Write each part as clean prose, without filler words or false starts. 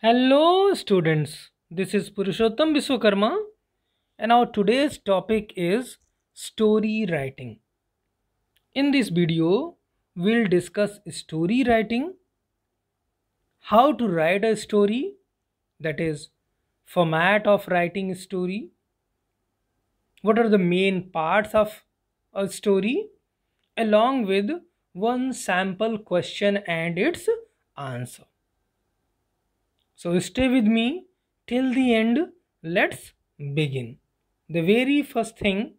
Hello, students. This is Purushottam Viswakarma, and our today's topic is story writing. In this video, we'll discuss story writing, how to write a story, that is, format of writing a story, what are the main parts of a story, along with one sample question and its answer. So stay with me till the end. Let's begin. The very first thing,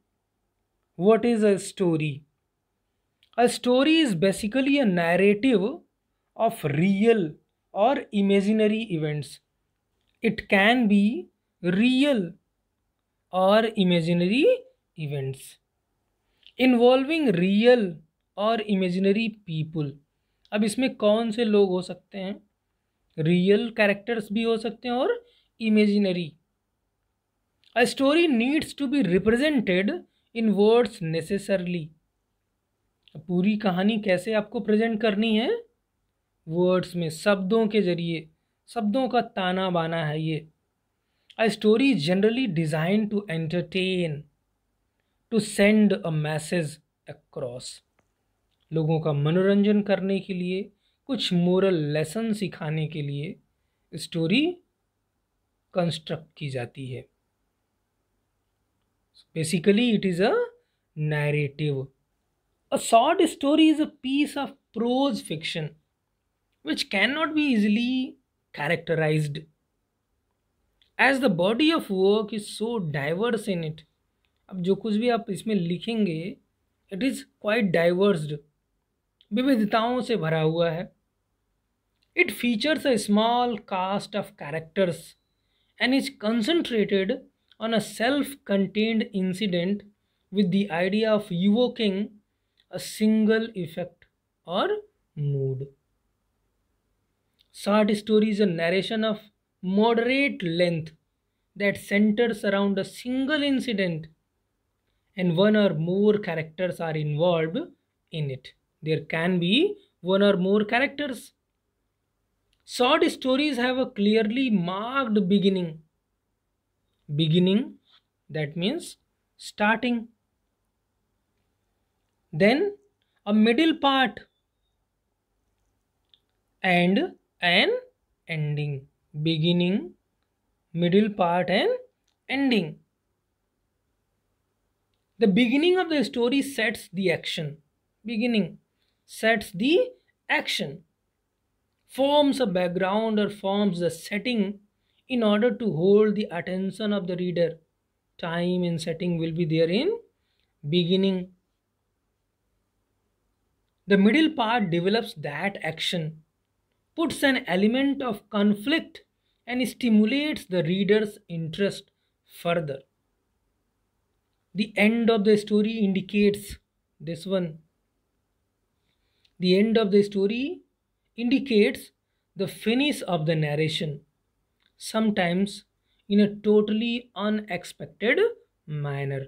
what is a story? A story is basically a narrative of real or imaginary events. It can be real or imaginary events involving real और imaginary people. अब इसमें कौन से लोग हो सकते हैं? Real characters भी हो सकते हैं और imaginary. A story needs to be represented in words necessarily. पूरी कहानी कैसे आपको प्रेजेंट करनी है? वर्ड्स में, शब्दों के जरिए. शब्दों का ताना बाना है ये. A story is generally designed to entertain, to send a message across. लोगों का मनोरंजन करने के लिए, कुछ मोरल लेसन सिखाने के लिए स्टोरी कंस्ट्रक्ट की जाती है. Basically it is a narrative. A short story is a piece of prose fiction which cannot be easily characterized, as the body of work is so diverse in it. अब जो कुछ भी आप इसमें लिखेंगे, इट इज़ क्वाइट डाइवर्स्ड, विविधताओं से भरा हुआ है. It features a small cast of characters and is concentrated on a self-contained incident with the idea of evoking a single effect or mood. Short story is a narration of moderate length that centers around a single incident and one or more characters are involved in it. There can be one or more characters. Short stories have a clearly marked beginning. Beginning, that means starting. Then a middle part and an ending. Beginning, middle part, and ending. The beginning of the story sets the action. Beginning sets the action, forms a background or forms the setting in order to hold the attention of the reader. Time and setting will be there in beginning. The middle part develops that action, puts an element of conflict, and stimulates the reader's interest further. The end of the story indicates this one. The end of the story indicates the finish of the narration, sometimes in a totally unexpected manner.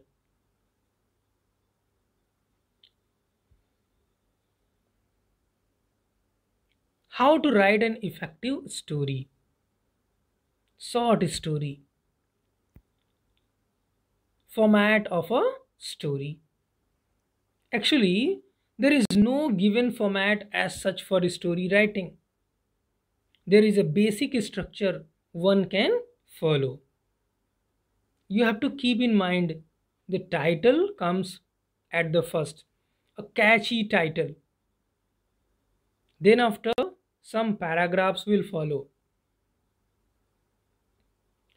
How to write an effective story? Short story. Format of a story. Actually, there is no given format as such for story writing. There is a basic structure one can follow. You have to keep in mind the title comes at the first, a catchy title. Then, after, some paragraphs will follow.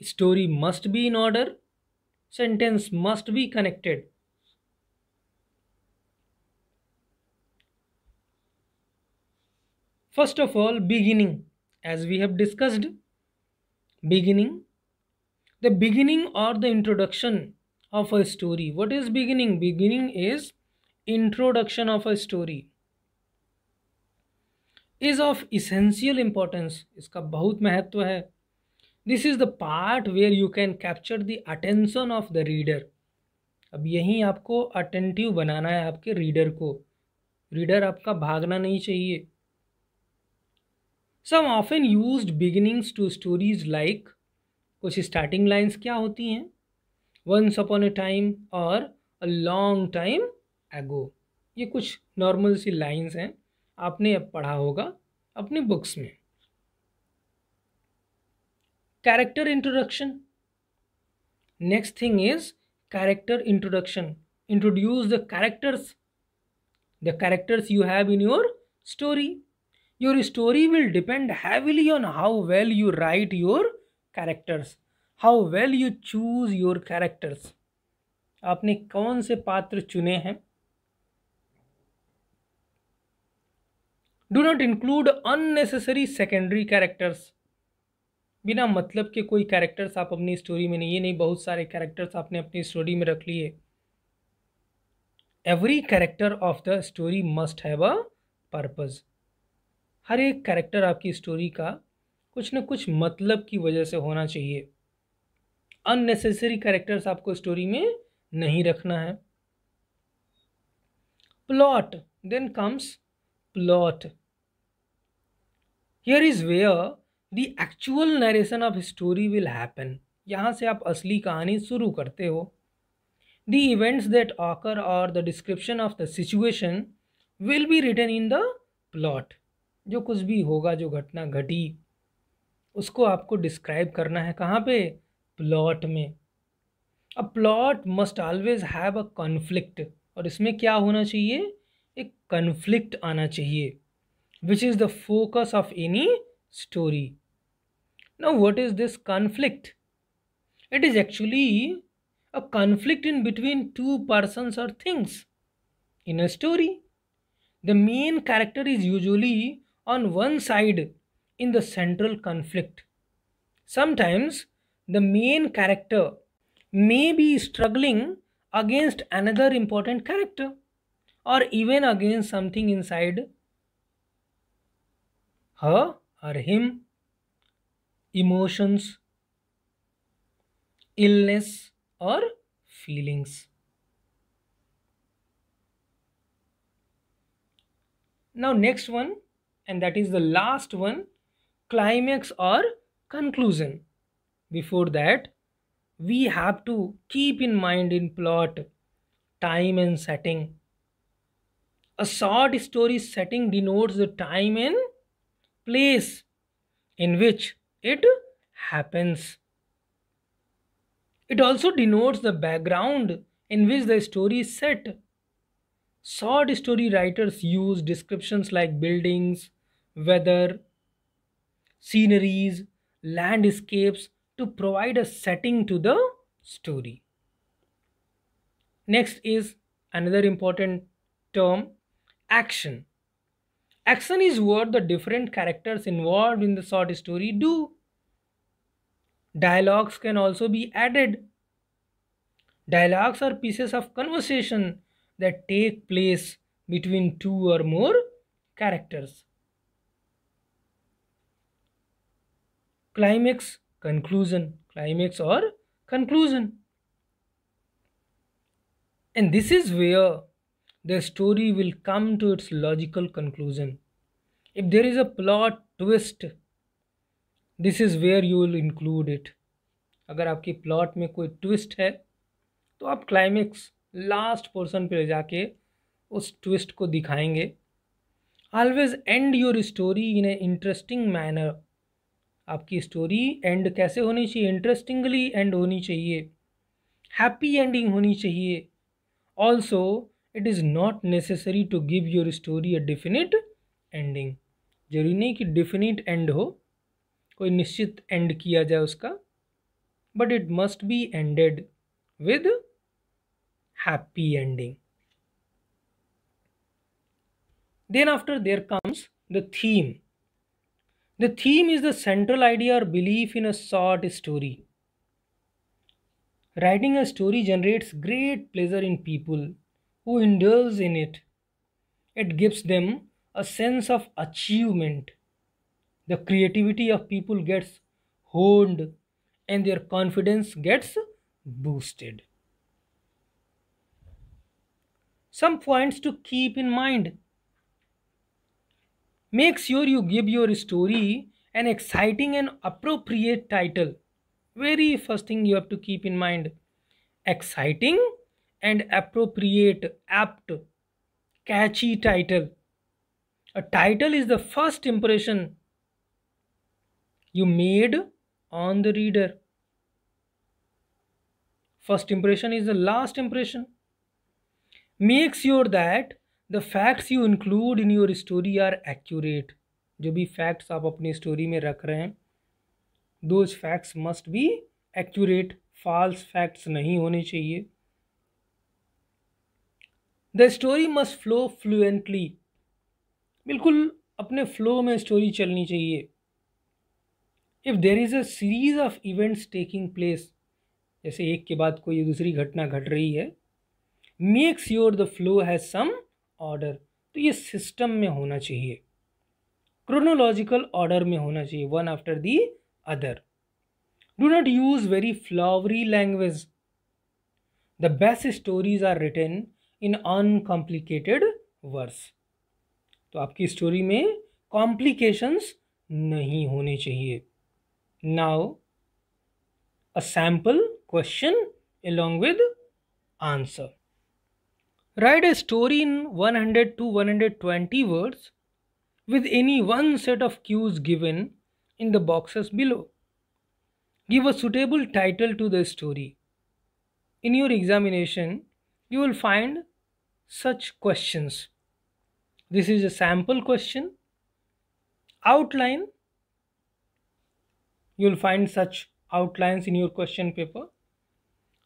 Story must be in order, sentence must be connected. First of all, beginning. As we have discussed, beginning. The beginning or the introduction of a story. What is beginning? Beginning is introduction of a story. Is of essential importance. इसका बहुत महत्व है. This is the part where you can capture the attention of the reader. अब यहीं आपको attentive बनाना है आपके reader को. रीडर आपका भागना नहीं चाहिए. Some often used beginnings to stories like, कुछ स्टार्टिंग लाइंस क्या होती हैं, वंस अपॉन अ टाइम और अ लॉन्ग टाइम एगो। ये कुछ नॉर्मल सी लाइंस हैं, आपने अब पढ़ा होगा अपनी बुक्स में। Character introduction, next thing is character introduction. Introduce the characters you have in your story. Your story will depend heavily on how well you write your characters, how well you choose your characters. आपने कौन से पात्र चुने हैं। Do not include unnecessary secondary characters. बिना मतलब के कोई कैरेक्टर्स आप अपनी स्टोरी में नहीं, ये नहीं बहुत सारे कैरेक्टर्स आपने अपनी स्टोरी में रख लिए। Every character of the story must have a purpose. हर एक कैरेक्टर आपकी स्टोरी का कुछ न कुछ मतलब की वजह से होना चाहिए। अननेसेसरी कैरेक्टर्स आपको स्टोरी में नहीं रखना है। Plot, then comes plot. Here is where the actual narration of story will happen. यहाँ से आप असली कहानी शुरू करते हो। द इवेंट्स दैट ऑकर और the description of the situation will be written in the plot. जो कुछ भी होगा, जो घटना घटी, उसको आपको डिस्क्राइब करना है कहाँ पे, प्लॉट में। A plot must always have a conflict, और इसमें क्या होना चाहिए, एक कॉन्फ्लिक्ट आना चाहिए, which is the focus of any story. Now what is this conflict? It is actually a conflict in between two persons or things. In a story, the main character is usually on one side in the central conflict. Sometimes the main character may be struggling against another important character or even against something inside her or him, emotions, illness, or feelings. Now next one, and that is the last one, climax or conclusion. Before that, we have to keep in mind in plot, time and setting. A short story setting denotes the time and place in which it happens. It also denotes the background in which the story is set. Short story writers use descriptions like buildings, weather, sceneries, landscapes to provide a setting to the story. Next is another important term, action. Action is what the different characters involved in the short story do. Dialogues can also be added. Dialogues are pieces of conversation that take place between two or more characters. Climax, conclusion, climax or conclusion. And this is where the story will come to its logical conclusion. If there is a plot twist, this is where you will include it. अगर आपकी plot में कोई twist है तो आप climax last portion पे जाके उस ट्विस्ट को दिखाएंगे। Always and your story in A interesting manner. आपकी स्टोरी एंड कैसे होनी चाहिए, इंटरेस्टिंगली एंड होनी चाहिए, हैप्पी एंडिंग होनी चाहिए। Also it is not necessary to give your story a definite ending. जरूरी नहीं कि डेफिनेट एंड हो, कोई निश्चित एंड किया जाए उसका, but it must be ended with happy ending. Then after there comes the theme. The theme is the central idea or belief in a short story. Writing a story generates great pleasure in people who indulge in it. It gives them a sense of achievement. The creativity of people gets honed and their confidence gets boosted. Some points to keep in mind. Make sure you give your story an exciting and appropriate title. Very first thing you have to keep in mind: exciting and appropriate, apt, catchy title. A title is the first impression you made on the reader. First impression is the last impression. Make sure that the facts you include in your story are accurate. जो भी facts आप अपनी story में रख रहे हैं, those facts must be accurate. False facts नहीं होने चाहिए. The story must flow fluently. बिल्कुल अपने flow में story चलनी चाहिए. If there is a series of events taking place, जैसे एक के बाद कोई दूसरी घटना घट रही है, make sure the flow has some order. तो ये सिस्टम में होना चाहिए, क्रोनोलॉजिकल ऑर्डर में होना चाहिए, one after the other. Do not use very flowery language. The best stories are written in uncomplicated words. तो आपकी स्टोरी में कॉम्प्लिकेशंस नहीं होने चाहिए. Now a sample question along with answer. Write a story in 100 to 120 words with any one set of cues given in the boxes below. Give a suitable title to the story. In your examination, you will find such questions. This is a sample question. Outline. You will find such outlines in your question paper.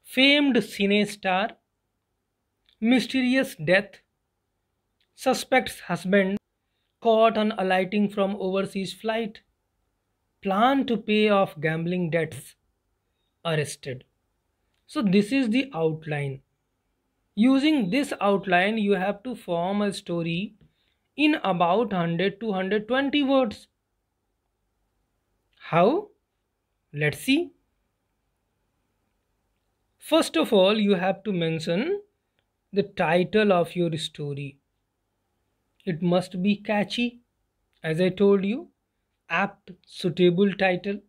Famed cine star, mysterious death, suspect's husband caught on alighting from overseas flight, plan to pay off gambling debts, arrested. So this is the outline. Using this outline, you have to form a story in about 100 to 120 words. How? Let's see. First of all, you have to mention the title of your story. It must be catchy, as I told you, apt, suitable title.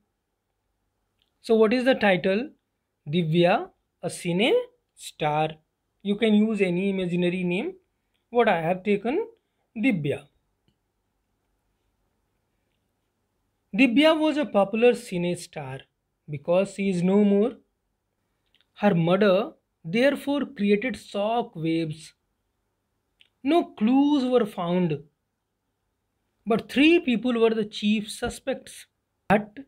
So what is the title? Divya, a cine star. You can use any imaginary name. What I have taken, Divya. Divya was a popular cine star because she is no more. Her murder therefore created shock waves. No clues were found, but three people were the chief suspects. But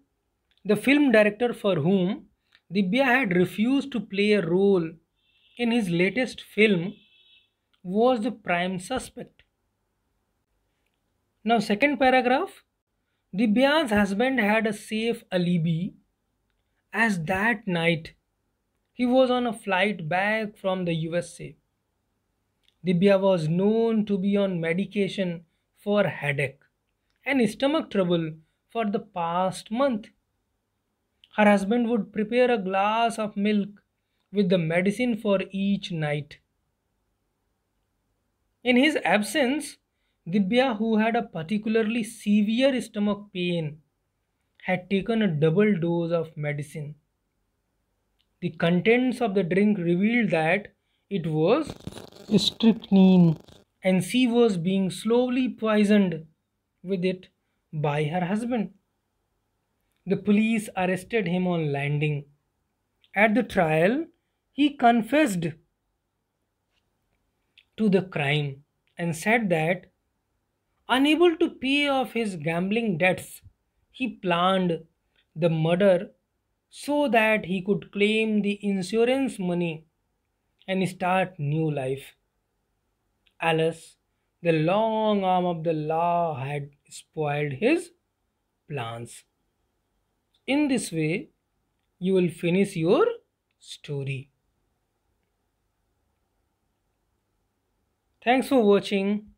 the film director, for whom Divya had refused to play a role in his latest film, was the prime suspect. Now, second paragraph. Divya's husband had a safe alibi, as that night he was on a flight back from the USA. Divya was known to be on medication for headache and stomach trouble for the past month. Her husband would prepare a glass of milk with the medicine for each night. In his absence, Divya, who had a particularly severe stomach pain, had taken a double dose of medicine. The contents of the drink revealed that it was strychnine, and she was being slowly poisoned with it by her husband. The police arrested him on landing. At the trial, he confessed to the crime and said that, unable to pay off his gambling debts, he planned the murder so that he could claim the insurance money and start new life. Alas, the long arm of the law had spoiled his plans. In this way, you will finish your story. Thanks for watching.